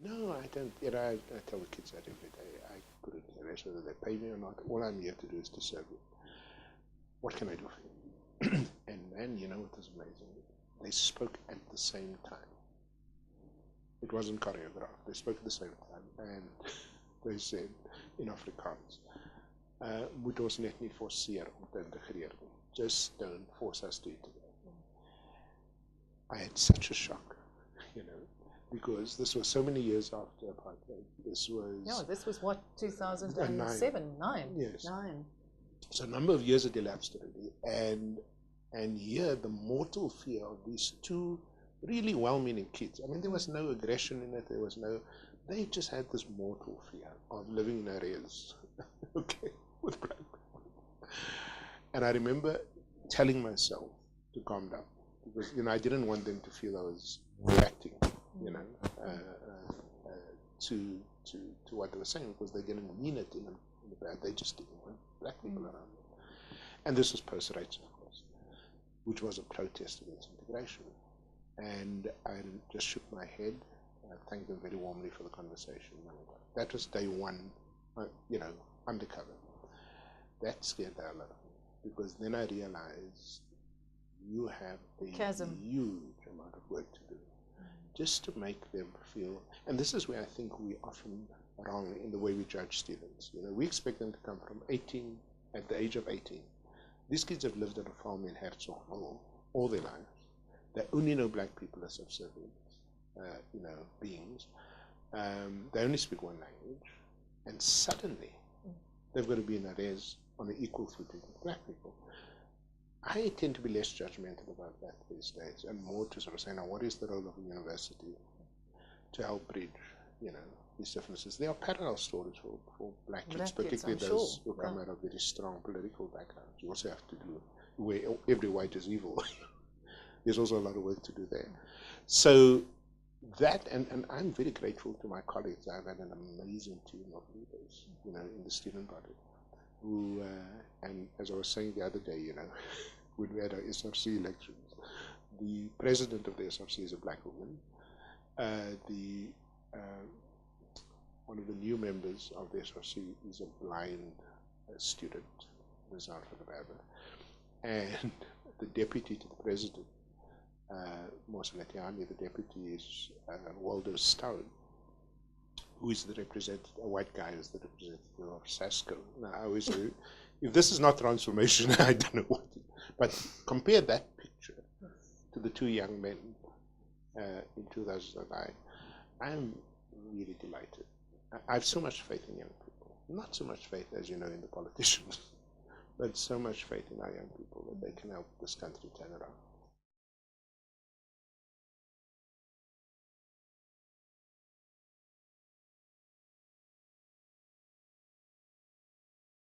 No, I don't. You know, I tell the kids that every day. I couldn't care less whether they pay me or not. All I'm here to do is to serve you. What can I do for you? And man, you know what was amazing? They spoke at the same time. It wasn't choreographed. They spoke at the same time, and they said in Afrikaans, "Moet ons net nie forceer om te integreer nie. Just don't force us to integrate." I had such a shock, you know, because this was so many years after apartheid. This was what, 2007, 9? Yes. 9. So a number of years had elapsed already, and here the mortal fear of these two really well-meaning kids. I mean, there was no aggression in it. They just had this mortal fear of living in areas, okay, with black people. And I remember telling myself to calm down because, you know, I didn't want them to feel I was reacting, you know, to what they were saying, because they didn't mean it in the bad. They just didn't want black people around them. And this was post-rights, of course, which was a protest against integration. And I just shook my head. I thanked them very warmly for the conversation. That was day one, you know, undercover. That scared the hell out of me, because then I realized you have a huge amount of work to do just to make them feel. And this is where I think we often wrong in the way we judge students. You know, we expect them to come from 18, at the age of 18. These kids have lived on a farm in Herzogenbusch all their lives. They only know black people as subservient, you know, beings. They only speak one language, and suddenly they've got to be in a res on an equal footing with black people. I tend to be less judgmental about that these days, and more to sort of say, now, what is the role of a university to help bridge, you know, these differences? There are parallel stories for black kids, particularly those who come out of very strong political backgrounds. You also have to do where every white is evil. There's also a lot of work to do there. So that, and I'm very grateful to my colleagues. I've had an amazing team of leaders, you know, in the student body, who, and as I was saying the other day, you know, when we had our SRC elections, the president of the SRC is a black woman. One of the new members of the SRC is a blind student, Ms. Alfred, and the deputy to the president, Moseletiani, the deputy is Waldo Stone, who is the representative, a white guy is the representative of SASCO. Now, I always say, if this is not transformation, I don't know what it is. But compare that picture to the two young men in 2009. I'm really delighted. I have so much faith in young people. Not so much faith, as you know, in the politicians, but so much faith in our young people that they can help this country turn around.